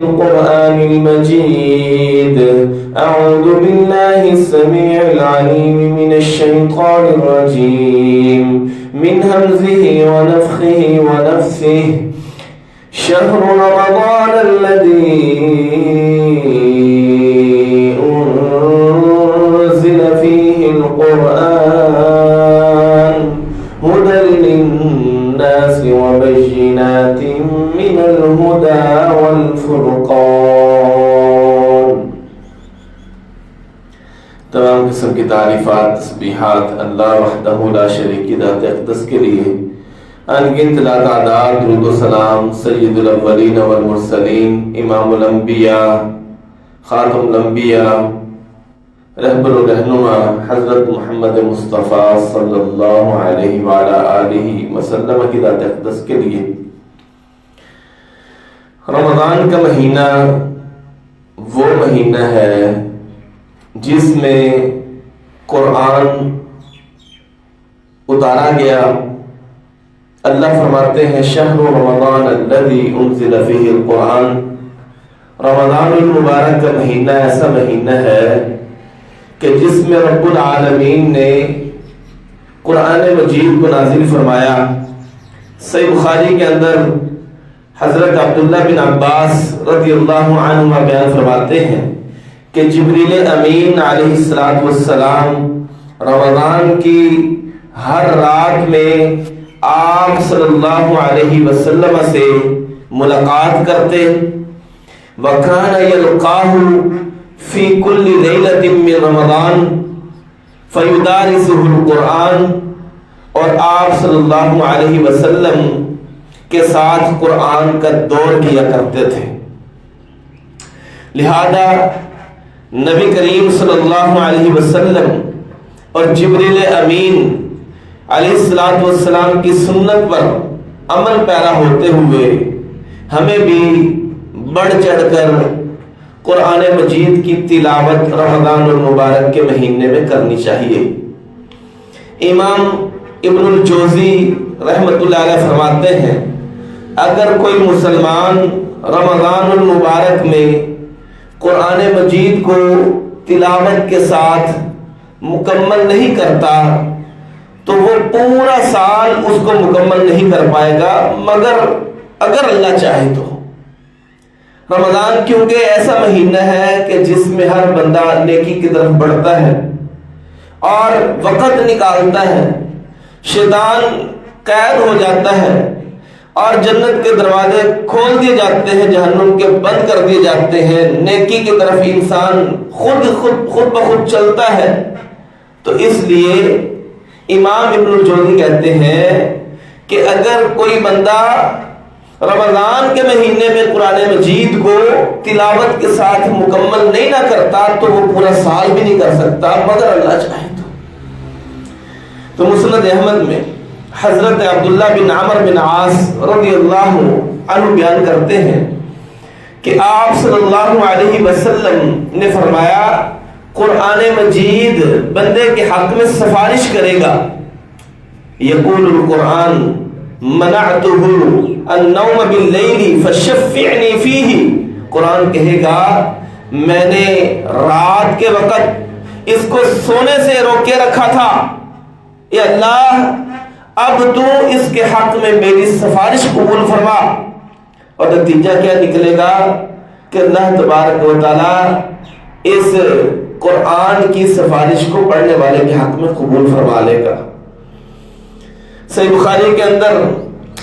القرآن المجيد. أعوذ بالله السميع العليم من الشيطان الرجيم من همزه ونفخه ونفثه. شهر رمضان الذي أنزل فيه القرآن هدى للناس وبينات من الهدى والفرقان. تمام قسم کی تعریفات تسبیحات اللہ وحدہ لا شریک کی ذات اقدس کے لیے. انگنت لا تعداد درود و سلام سید الاولین والمرسلین امام الانبیاء خاتم الانبیاء رہبر و رہنما حضرت محمد مصطفیٰ صلی اللہ علیہ وعلا آلہ وسلم کی ذات اقدس کے لیے. رمضان کا مہینہ وہ مہینہ ہے جس میں قرآن اتارا گیا. اللہ فرماتے ہیں شہر رمضان الذی انزل فیہ القرآن. رمضان المبارک کا مہینہ ایسا مہینہ ہے کہ جس میں رب العالمین نے قرآن مجید کو نازل فرمایا. صحیح بخاری کے اندر حضرت عبداللہ بن عباس رضی اللہ عنہما بیان فرماتے ہیں کہ جبریل امین علیہ السلام رمضان کی ہر رات میں آپ صلی اللہ علیہ وسلم سے ملاقات کرتے. وَكَانَ يَلْقَاهُ فِي كُلِّ لَيْلَةٍ مِّن رَمَضَانَ فَيُدَارِسُهُ الْقُرْآنَ. اور آپ صلی اللہ علیہ وسلم کے ساتھ قرآن کا دور کیا کرتے تھے. لہذا نبی کریم صلی اللہ علیہ وسلم اور جبریل امین علیہ السلام کی سنت پر عمل پیرا ہوتے ہوئے ہمیں بھی بڑھ چڑھ کر قرآن مجید کی تلاوت رمضان المبارک کے مہینے میں کرنی چاہیے. امام ابن الجوزی رحمۃ اللہ علیہ فرماتے ہیں اگر کوئی مسلمان رمضان المبارک میں قرآن مجید کو تلاوت کے ساتھ مکمل نہیں کرتا تو وہ پورا سال اس کو مکمل نہیں کر پائے گا مگر اگر اللہ چاہے تو. رمضان کیونکہ ایسا مہینہ ہے کہ جس میں ہر بندہ نیکی کی طرف بڑھتا ہے اور وقت نکالتا ہے. شیطان قید ہو جاتا ہے اور جنت کے دروازے کھول دیے جاتے ہیں, جہنم کے بند کر دیے جاتے ہیں. نیکی کی طرف انسان خود بخود چلتا ہے. تو اس لیے امام ابن الجوزی کہتے ہیں کہ اگر کوئی بندہ رمضان کے مہینے میں قرآن مجید کو تلاوت کے ساتھ مکمل نہیں نہ کرتا تو وہ پورا سال بھی نہیں کر سکتا مگر اللہ چاہے تو. مسند احمد میں حضرت عبداللہ بن عمر بن عاص رضی اللہ عنہ بیان کرتے ہیں کہ آپ صلی اللہ علیہ وسلم نے فرمایا قرآن مجید بندے کے حق میں سفارش کرے گا. یقول القرآن منعته النوم باللیل فشفعنی فیہ. قرآن کہے گا میں نے رات کے وقت اس کو سونے سے روکے رکھا تھا, اے اللہ اب تو اس کے حق میں میری سفارش قبول فرما. اور نتیجہ کیا نکلے گا کہ اللہ تبارک و تعالی اس قرآن کی سفارش کو پڑھنے والے کے حق میں قبول فرما لے گا. صحیح بخاری کے اندر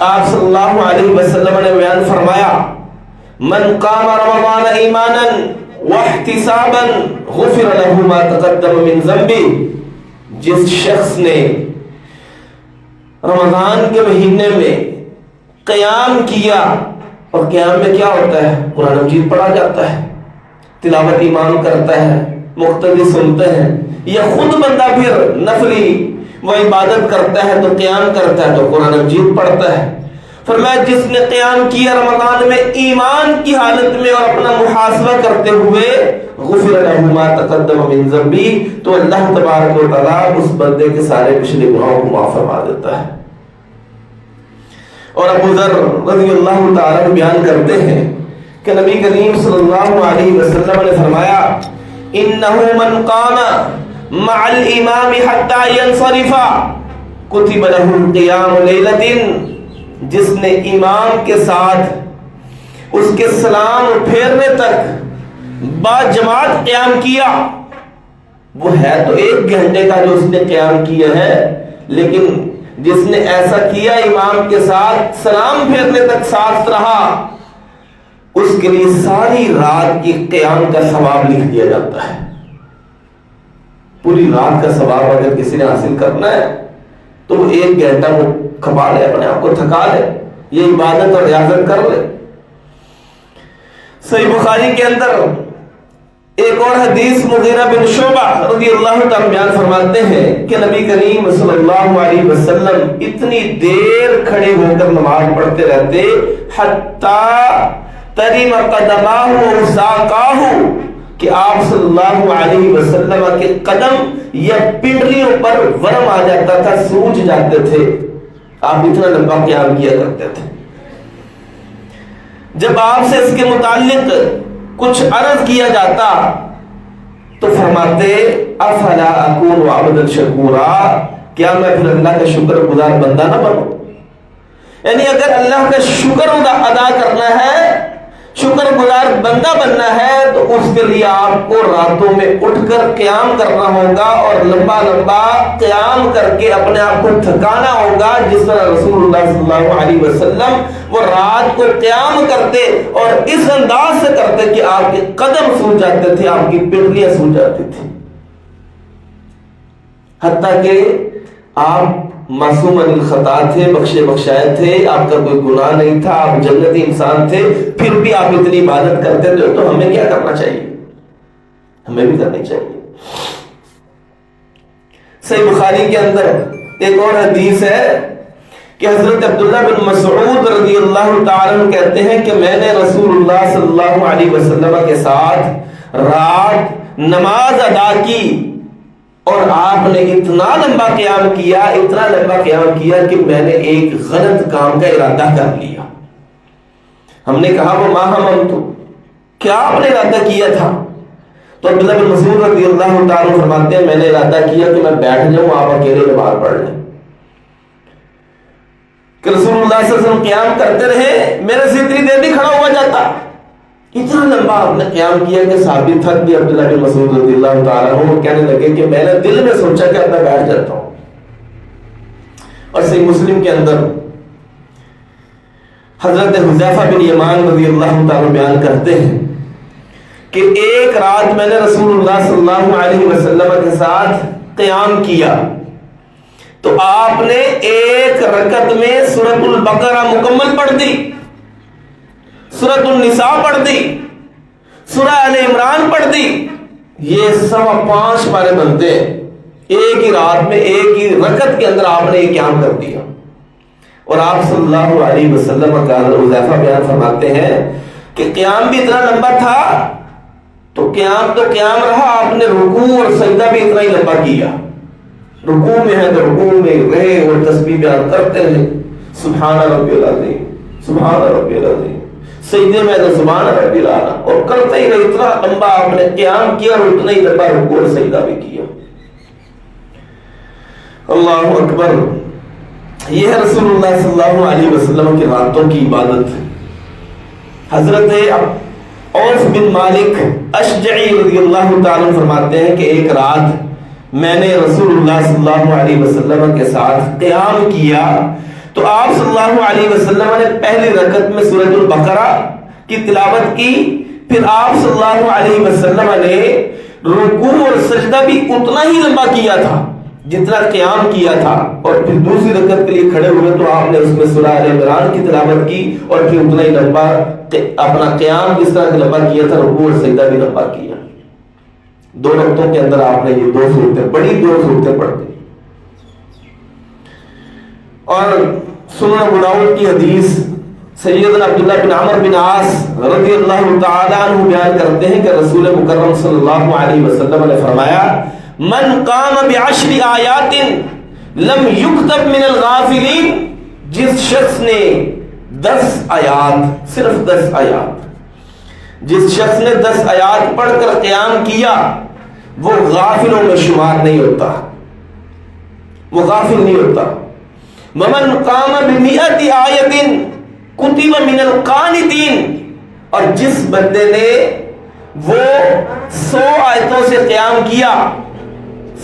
آپ صلی اللہ علیہ وسلم نے بیان فرمایا من قام رمضان ایمانا واحتسابا غفر له ما تقدم من ذنبه. جس شخص نے رمضان کے مہینے میں قیام کیا, اور قیام میں کیا ہوتا ہے قرآن مجید پڑھا جاتا ہے, تلاوت امام کرتا ہے, مقتدی سنتے ہیں, یا خود بندہ پھر نفلی وہ عبادت کرتا ہے تو قیام کرتا ہے تو قرآن مجید پڑھتا ہے. فرمایا جس نے قیام کیا رمضان میں ایمان کی حالت میں اور اپنا محاسبہ کرتے ہوئے غفر له ما تقدم من ذنبی, تو اللہ تبارک و تعالی اس بندے کے سارے پچھلے گناہوں کو معاف فرما دیتا ہے. اور ابو ذر رضی اللہ تعالی بیان کرتے ہیں کہ نبی کریم صلی اللہ علیہ وسلم نے فرمایا انہو من قام مع الامام حتی ینصرف کتب لہ قیام لیلۃ، جس نے امام کے ساتھ اس کے سلام پھیرنے تک با جماعت قیام کیا، وہ ہے تو 1 گھنٹے کا جو اس نے قیام کیا ہے، لیکن جس نے ایسا کیا امام کے ساتھ سلام پھیرنے تک ساتھ رہا، اس کے لیے ساری رات کی قیام کا ثواب لکھ دیا جاتا ہے۔ پوری رات کا ثواب اگر کسی نے حاصل کرنا ہے تو وہ 1 گھنٹہ وہ کھپا لے، اپنے آپ کو تھکا لے، یہ عبادت اور ریاضت کر لے۔ صحیح بخاری کے اندر ایک اور حدیث مغیرہ بن شعبہ رضی اللہ تعالیٰ بیان فرماتے ہیں کہ نبی کریم صلی اللہ علیہ وسلم اتنی دیر کھڑے ہو کر نماز پڑھتے رہتے حتی ترم قدماہ و ساقاہ، کہ آپ صلی اللہ علیہ وسلم کے قدم یا پنڈلیوں پر ورم آ جاتا تھا، سوج جاتے تھے، آپ اتنا لمبا قیام کیا کرتے تھے۔ جب آپ سے اس کے متعلق کچھ عرض کیا جاتا تو فرماتے افلا اکون عبدا شکورا، کیا میں پھر اللہ کا شکر گزار بندہ نہ بنوں؟ یعنی اگر اللہ کا شکر ادا کرنا ہے، شکر گزار بندہ بننا ہے، تو اس کے لیے آپ کو راتوں میں اٹھ کر قیام کرنا ہوگا اور لمبا لمبا قیام کر کے اپنے آپ کو تھکانا ہوگا، جس طرح رسول اللہ صلی اللہ علیہ وسلم وہ رات کو قیام کرتے اور اس انداز سے کرتے کہ آپ کے قدم سوج جاتے تھے، آپ کی پنڈلیاں سوج جاتی تھی، حتیٰ کہ آپ معصوم عن الخطا تھے، بخشے بخشائے تھے، آپ کا کوئی گناہ نہیں تھا، آپ جنتی انسان تھے، پھر بھی آپ اتنی عبادت کرتے تھے، تو ہمیں کیا کرنا چاہیے؟ ہمیں بھی کرنی چاہیے۔ صحیح بخاری کے اندر ایک اور حدیث ہے کہ حضرت عبداللہ بن مسعود رضی اللہ تعالیٰ عنہ کہتے ہیں کہ میں نے رسول اللہ صلی اللہ علیہ وسلم کے ساتھ رات نماز ادا کی اور آپ نے اتنا لمبا قیام کیا، اتنا لمبا قیام کیا کہ میں نے ایک غلط کام کا ارادہ کر لیا۔ ہم نے کہا وہ ما ہممت، کیا آپ نے ارادہ کیا تھا؟ تو عبداللہ بن مسعود رضی اللہ تعالیٰ عنہ فرماتے ہیں میں نے ارادہ کیا کہ میں بیٹھ جاؤں، آپ اکیلے نماز پڑھ لیں، کہ رسول اللہ صلی اللہ علیہ وسلم قیام کرتے رہے، میرے سے اتنی دیر نہیں کھڑا ہوا جاتا۔ اتنا لمبا آپ نے قیام کیا کہ صحابی تھک گئے، عبداللہ بن مسعود رضی اللہ تعالیٰ عنہ کہنے لگے کہ میں نے دل میں سوچا کہ اب میں بیٹھ جاتا ہوں۔ اور صحیح مسلم کے اندر حضرت حذیفہ بن یمان رضی اللہ تعالیٰ بیان کرتے ہیں کہ ایک رات میں نے رسول اللہ صلی اللہ علیہ وسلم کے ساتھ قیام کیا تو آپ نے ایک رکعت میں سورۃ البقرہ مکمل پڑھ دی، سورۃ النساء پڑھ دی، سورہ آل عمران پڑھ دی۔ یہ 5.25 پارے بنتے ہیں، ایک ہی رات میں ایک ہی رکعت کے اندر آپ نے یہ قیام کر دیا۔ اور آپ صلی اللہ علیہ وسلم کا حذیفہ بیان فرماتے ہیں کہ قیام بھی اتنا لمبا تھا تو قیام رہا، آپ نے رکوع اور سجدہ بھی اتنا ہی لمبا کیا۔ رکوع میں ہے تو رکوع میں رہے اور تسبیح بیان کرتے رہے، سبحان ربی العظیم، سبحان ربی العظیم، سجدے میں تو سبحان ربی العظیم، اور کرتے ہی رہے، اتنا لمبا آپ نے قیام کیا اور اتنا ہی لمبا رکوع اور سجدہ بھی کیا۔ اللہ اکبر۔ یہ ہے رسول اللہ صلی اللہ علیہ وسلم کی راتوں کی عبادت۔ حضرت عوف بن مالک اشجعی رضی اللہ تعالیٰ فرماتے ہیں کہ ایک رات میں نے رسول اللہ صلی اللہ علیہ وسلم کے ساتھ قیام کیا تو آپ صلی اللہ علیہ وسلم نے پہلی رکعت میں سورۃ البقرہ کی تلاوت کی، پھر آپ صلی اللہ علیہ وسلم نے رکوع اور سجدہ بھی اتنا ہی لمبا کیا تھا جتنا قیام کیا تھا، اور پھر دوسری رکعت کے لیے کھڑے ہوئے تو آپ نے اس میں سورہ آل عمران کی تلاوت کی اور پھر اتنا ہی لمبا اپنا قیام جس طرح کا لمبا کیا تھا رکوع اور سجدہ بھی لمبا کیا۔ 2 رکعتوں کے اندر آپ نے یہ 2 صورتیں بڑی 2 صورتیں پڑھ دی۔ اور سنن ابو داؤد کی حدیث سیدنا عبداللہ بن عمر بن عاص رضی اللہ تعالیٰ عنہ بیان کرتے ہیں کہ رسول مکرم صلی اللہ علیہ وسلم نے فرمایا من قام ب10 آیات لم یکتب من الغافلین، جس شخص نے 10 آیات، صرف 10 آیات جس شخص نے 10 آیات پڑھ کر قیام کیا وہ غافلوں میں شمار نہیں ہوتا، وہ غافل نہیں ہوتا۔ ومن قام بمئۃ آیۃ کتب من القانتین، اور جس بندے نے وہ 100 آیتوں سے قیام کیا،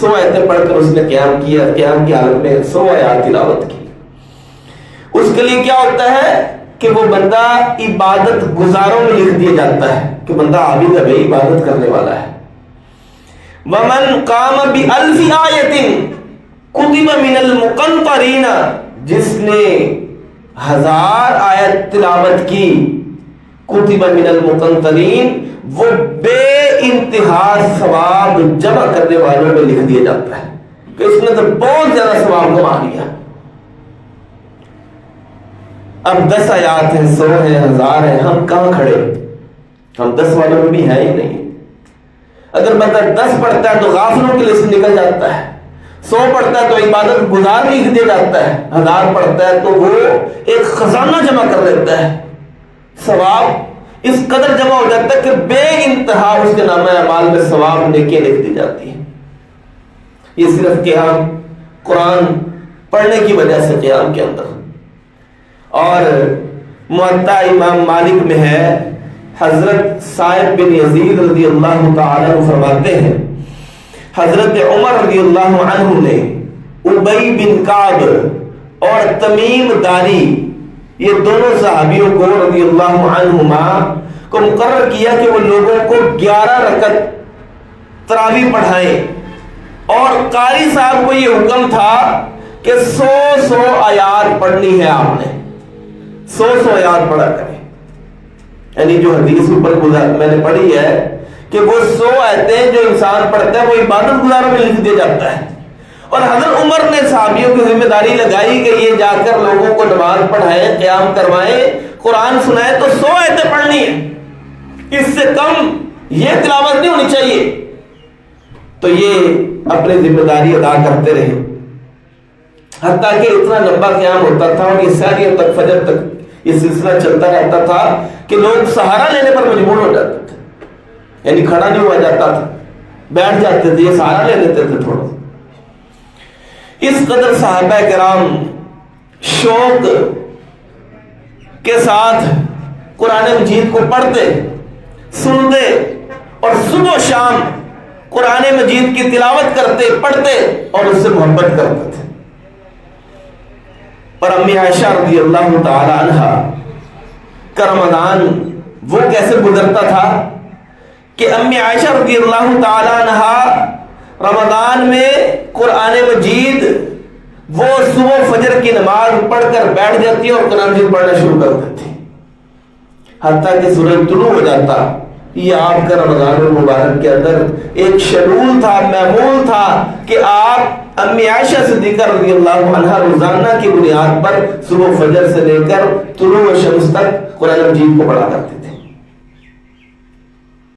100 آیتیں پڑھ کر اس نے قیام کیا، قیام کی حالت میں 100 آیات تلاوت کی، اس کے لیے کیا ہوتا ہے کہ وہ بندہ عبادت گزاروں میں لکھ دیا جاتا ہے کہ بندہ عابد ہے، عبادت کرنے والا ہے۔ ومن قام بألف آیۃ کتب من المقنطرین، جس نے 1000 آیت تلاوت کی، کتب من المقنطرین، وہ بے انتہا ثواب جمع کرنے والوں میں لکھ دیا جاتا ہے کہ اس نے تو بہت زیادہ ثواب کما لیا۔ اب 10 آیات ہیں، 100 ہیں، 1000 ہیں، ہم کہاں کھڑے؟ ہم 10 والوں میں بھی ہیں ہی نہیں۔ اگر بندہ 10 پڑھتا ہے تو غافلوں کی لسٹ نکل جاتا ہے، 100 پڑھتا ہے تو عبادت گزار لکھ دیا جاتا ہے، 1000 پڑھتا ہے تو وہ ایک خزانہ جمع کر دیتا ہے، ثواب اس قدر جمع ہو جاتا ہے کہ بے انتہا اس کے نامہ اعمال میں ثواب نیکیاں لکھ دی جاتی ہیں۔ یہ صرف قیام قرآن پڑھنے کی وجہ سے قیام کے اندر۔ اور موطا امام مالک میں ہے، حضرت صائب بن یزید رضی اللہ تعالیٰ عنہ فرماتے ہیں حضرت عمر رضی اللہ عنہ نے ابی بن کعب اور تمیم داری، یہ دونوں صحابیوں کو رضی اللہ عنہما کو مقرر کیا کہ وہ لوگوں کو 11 رکعت تراویح پڑھائیں، اور قاری صاحب کو یہ حکم تھا کہ 100 آیات پڑھنی ہے، آپ نے 100 آیات پڑھا کریں۔ یعنی جو حدیث اوپر میں نے پڑھی ہے کہ وہ 100 آیتیں جو انسان پڑھتا ہے وہ عبادت گزاروں میں لکھ دیا جاتا ہے، اور حضرت عمر نے صحابیوں کی ذمہ داری لگائی کہ یہ جا کر لوگوں کو نماز پڑھائیں، قیام کروائیں، قرآن سنائیں، تو 100 آیتیں پڑھنی ہے، اس سے کم یہ تلاوت نہیں ہونی چاہیے۔ تو یہ اپنی ذمہ داری ادا کرتے رہے، حتیٰ کہ اتنا لمبا قیام ہوتا تھا اور یہ سحر تک، فجر تک یہ سلسلہ چلتا رہتا تھا کہ لوگ سہارا لینے پر مجبور ہو جاتے تھے، یعنی کھڑا نہیں ہوا جاتا تھا، بیٹھ جاتے تھے، یہ سہارا لے لیتے تھے تھوڑا۔ اس قدر صحابہ کرام شوق کے ساتھ قرآن مجید کو پڑھتے، سنتے، اور صبح و شام قرآن مجید کی تلاوت کرتے، پڑھتے اور اس سے محبت کرتے تھے۔ اور امی عائشہ رضی اللہ تعالی عنہ کا رمضان وہ کیسے گزرتا تھا کہ امی عائشہ رضی اللہ تعالی عنہ رمضان میں قرآن مجید وہ صبح فجر کی نماز پڑھ کر بیٹھ جاتی اور قرآن مجید پڑھنا شروع کر دیتی، حتیٰ کہ سورج طلوع ہو جاتا۔ یہ آپ کا رمضان المبارک کے اندر ایک شیڈول تھا، معمول تھا کہ آپ امی عائشہ صدیقہ رضی اللہ عنہا روزانہ کی بنیاد پر صبح فجر سے لے کر طلوع شمس تک قرآن مجید کو پڑھا کرتے۔